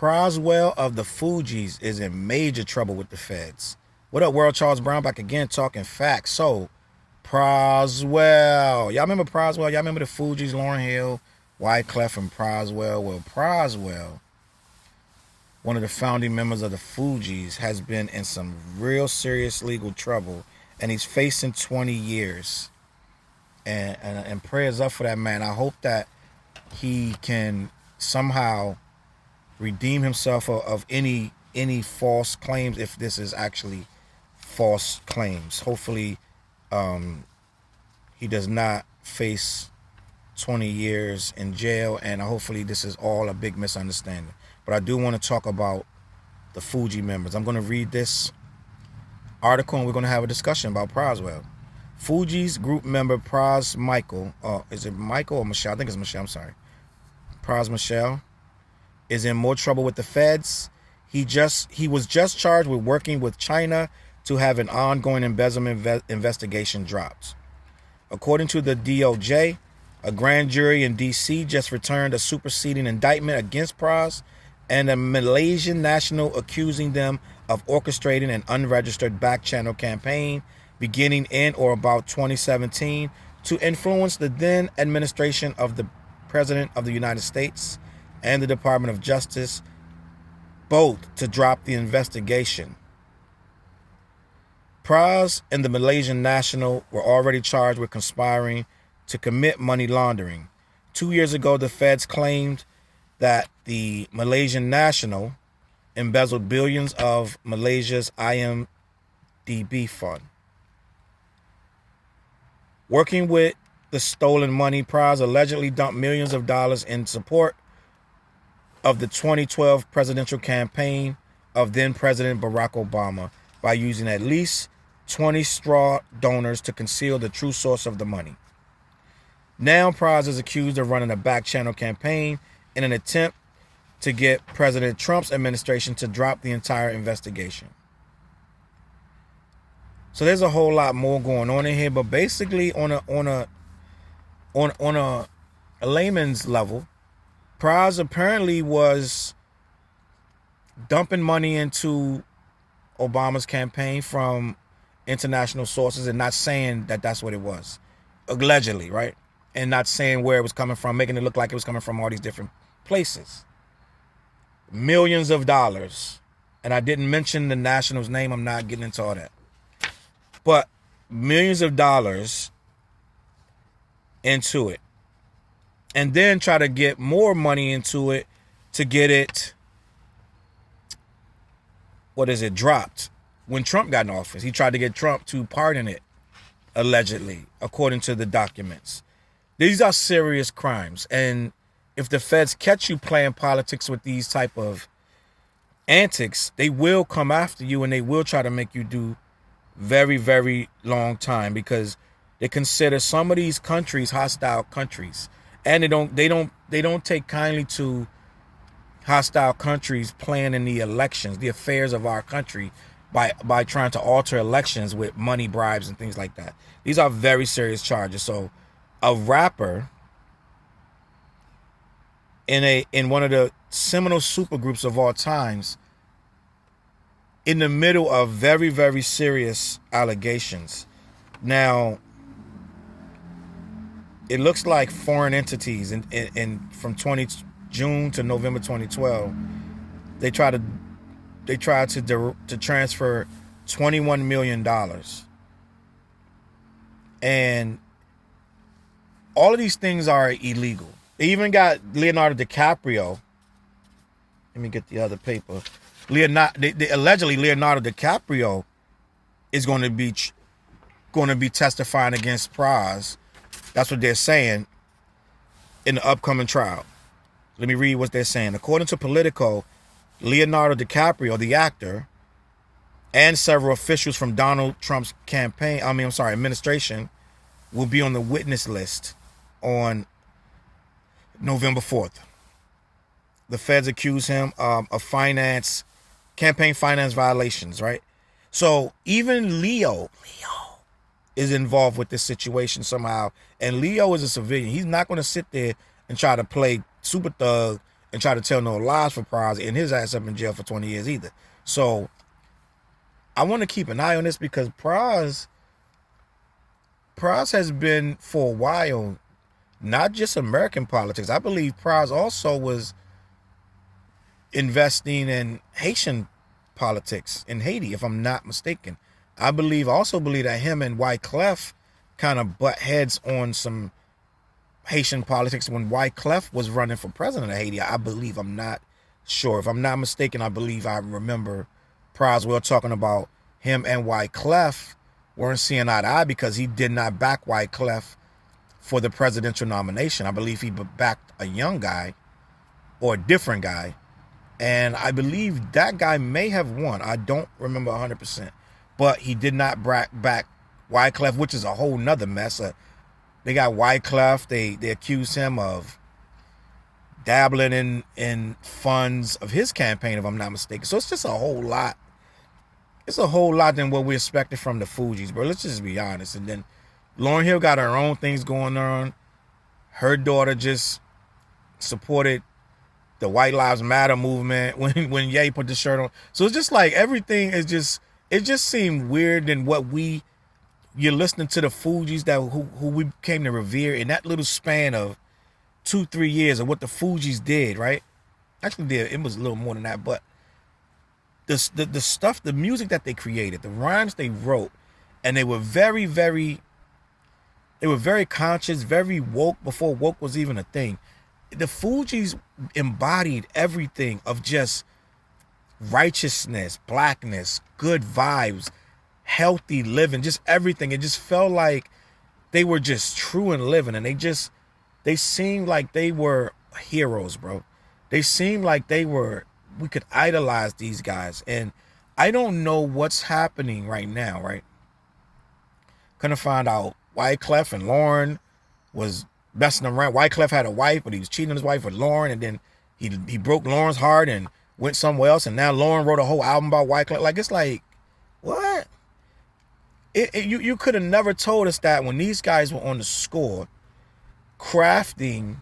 Proswell of the Fugees is in major trouble with the feds. What up, world? Charles Brown back again talking facts. So, Proswell. Y'all remember Proswell? Y'all remember the Fugees, Lauryn Hill, Wyclef, and Proswell? Well, Proswell, one of the founding members of the Fugees, has been in some real serious legal trouble, and he's facing 20 years. And prayers up for that man. I hope that he can somehow redeem himself of any false claims, if this is actually false claims. Hopefully he does not face 20 years in jail, and hopefully this is all a big misunderstanding. But I do want to talk about the Fugees members. I'm going to read this article and we're going to have a discussion about Proswell. Fugees group member Pras Michael, is it Michael or Michelle? I think it's Michelle, I'm sorry. Pras Michelle is in more trouble with the feds. He was just charged with working with China to have an ongoing embezzlement investigation dropped. According to the DOJ, a grand jury in D.C. just returned a superseding indictment against Pras and a Malaysian national accusing them of orchestrating an unregistered back-channel campaign beginning in or about 2017 to influence the then administration of the President of the United States and the Department of Justice, both to drop the investigation. Pras and the Malaysian national were already charged with conspiring to commit money laundering. 2 years ago, the feds claimed that the Malaysian national embezzled billions of Malaysia's IMDb fund. Working with the stolen money, Pras allegedly dumped millions of dollars in support of the 2012 presidential campaign of then President Barack Obama by using at least 20 straw donors to conceal the true source of the money. Now Pras is accused of running a back-channel campaign in an attempt to get President Trump's administration to drop the entire investigation. So there's a whole lot more going on in here, but basically on a layman's level, Pras apparently was dumping money into Obama's campaign from international sources and not saying that that's what it was, allegedly, right? And not saying where it was coming from, making it look like it was coming from all these different places. Millions of dollars. And I didn't mention the national's name. I'm not getting into all that. But millions of dollars into it. And then try to get more money into it to get it, dropped. When Trump got in office, he tried to get Trump to pardon it, allegedly, according to the documents. These are serious crimes. And if the feds catch you playing politics with these type of antics, they will come after you and they will try to make you do very, very long time, because they consider some of these countries hostile countries, and they don't take kindly to hostile countries playing in the elections, the affairs of our country, by trying to alter elections with money, bribes, and things like that. These are very serious charges. So a rapper in one of the seminal supergroups of all times, in the middle of very, very serious allegations. Now, it looks like foreign entities in from June to November 2012, they tried to transfer $21 million. And all of these things are illegal. They even got Leonardo DiCaprio. Let me get the other paper. Allegedly Leonardo DiCaprio is going to be testifying against Pras. That's what they're saying in the upcoming trial. Let me read what they're saying. According to Politico, Leonardo DiCaprio, the actor, and several officials from Donald Trump's administration, will be on the witness list on November 4th. The feds accuse him of campaign finance violations, right? So even Leo is involved with this situation somehow. And Leo is a civilian. He's not going to sit there and try to play super thug and try to tell no lies for Pras, and his ass up in jail for 20 years either. So I want to keep an eye on this because Pras has been for a while not just American politics. I believe Pras also was investing in Haitian politics in Haiti, if I'm not mistaken. I also believe that him and Wyclef kind of butt heads on some Haitian politics when Wyclef was running for president of Haiti. I believe, I'm not sure. If I'm not mistaken, I believe I remember Pras well talking about him and Wyclef weren't seeing eye to eye because he did not back Wyclef for the presidential nomination. I believe he backed a young guy or a different guy. And I believe that guy may have won. I don't remember 100%. But he did not back Wyclef, which is a whole nother mess. They got Wyclef. They accused him of dabbling in funds of his campaign, if I'm not mistaken. So it's just a whole lot. It's a whole lot than what we expected from the Fugees, bro. Let's just be honest. And then Lauryn Hill got her own things going on. Her daughter just supported the White Lives Matter movement when Ye put the shirt on. So it's just like everything is just, it just seemed weird than what you're listening to the Fugees who we came to revere in that little span of 2-3 years of what the Fugees did, right? Actually, it was a little more than that, but the stuff, the music that they created, the rhymes they wrote, and they were very, very conscious, very woke before woke was even a thing. The Fugees embodied everything of just righteousness, blackness, good vibes, healthy living, just everything. It just felt like they were just true and living, and they seemed like they were heroes, bro. They seemed like we could idolize these guys. And I don't know what's happening right now, right? Couldn't find out Wyclef and Lauryn was messing around. Wyclef had a wife, but he was cheating on his wife with Lauryn, and then he broke Lauryn's heart and went somewhere else, and now Lauryn wrote a whole album about Wyclef. Like, it's like, what? You could have never told us that when these guys were on the score, crafting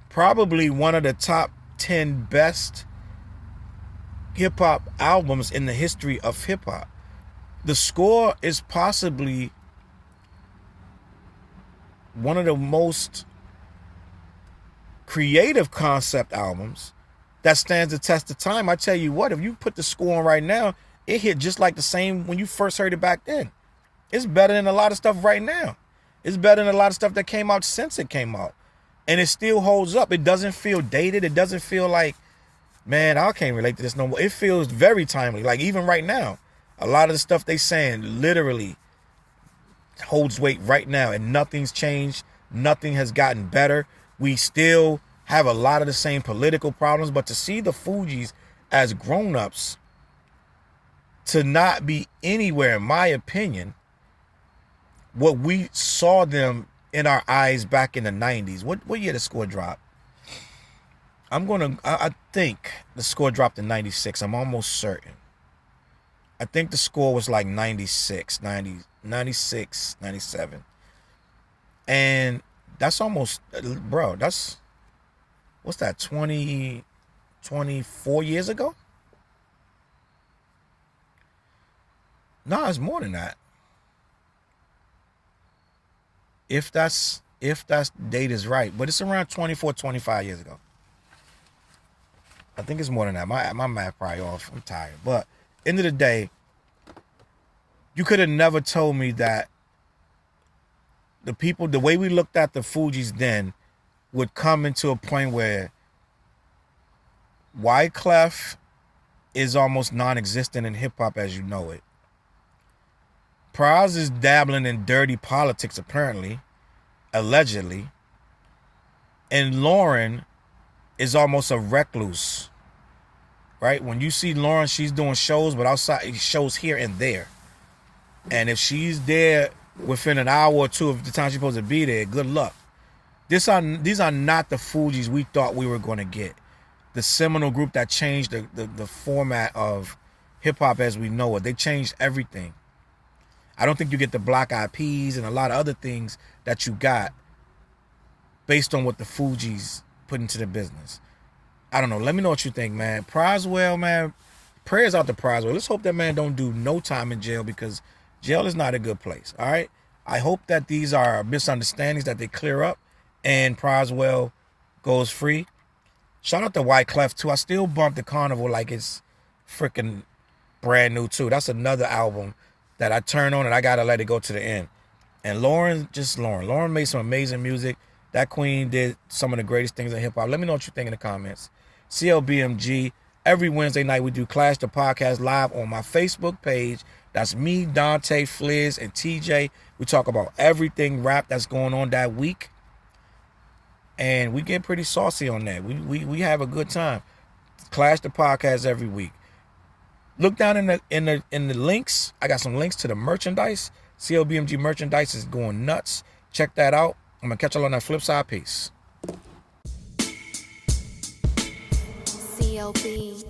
probably one of the top 10 best hip-hop albums in the history of hip-hop. The Score is possibly one of the most creative concept albums that stands the test of time. I tell you what, if you put The Score on right now, it hit just like the same when you first heard it back then. It's better than a lot of stuff right now. It's better than a lot of stuff that came out since it came out. And it still holds up. It doesn't feel dated. It doesn't feel like, man, I can't relate to this no more. It feels very timely. Like, even right now, a lot of the stuff they saying literally holds weight right now, and nothing's changed. Nothing has gotten better. We still have a lot of the same political problems, but to see the Fugees as grown-ups, to not be anywhere, in my opinion, what we saw them in our eyes back in the 90s. What year the Score dropped? I think the Score dropped in 96. I'm almost certain. I think the Score was like 96, 97. And that's almost, bro, that's, what's that, 24 years ago? No, it's more than that. If that date is right, but it's around 24, 25 years ago. I think it's more than that. My math probably off. I'm tired. But end of the day, you could have never told me that the way we looked at the Fugees then would come into a point where Wyclef is almost non-existent in hip-hop as you know it. Pras is dabbling in dirty politics, apparently, allegedly. And Lauryn is almost a recluse, right? When you see Lauryn, she's doing shows, but outside shows here and there. And if she's there within an hour or two of the time she's supposed to be there, good luck. These are not the Fugees we thought we were going to get. The seminal group that changed the format of hip-hop as we know it. They changed everything. I don't think you get the Black Eyed Peas and a lot of other things that you got based on what the Fugees put into the business. I don't know. Let me know what you think, man. Proswell, man. Prayers out to Proswell. Let's hope that man don't do no time in jail, because jail is not a good place. All right. I hope that these are misunderstandings that they clear up and Proswell goes free. Shout out to Wyclef too. I still bump the Carnival like it's freaking brand new too. That's another album that I turn on and I gotta let it go to the end. And Lauren made some amazing music. That queen did some of the greatest things in hip hop. Let me know what you think in the comments. CLBMG. Every Wednesday night we do Clash the Podcast live on my Facebook page. That's me, Dante, Fliz, and TJ. We talk about everything rap that's going on that week. And we get pretty saucy on that. We have a good time. Clash the Podcast every week. Look down in the links. I got some links to the merchandise. CLBMG merchandise is going nuts. Check that out. I'm gonna catch y'all on that flip side. Peace. CLB.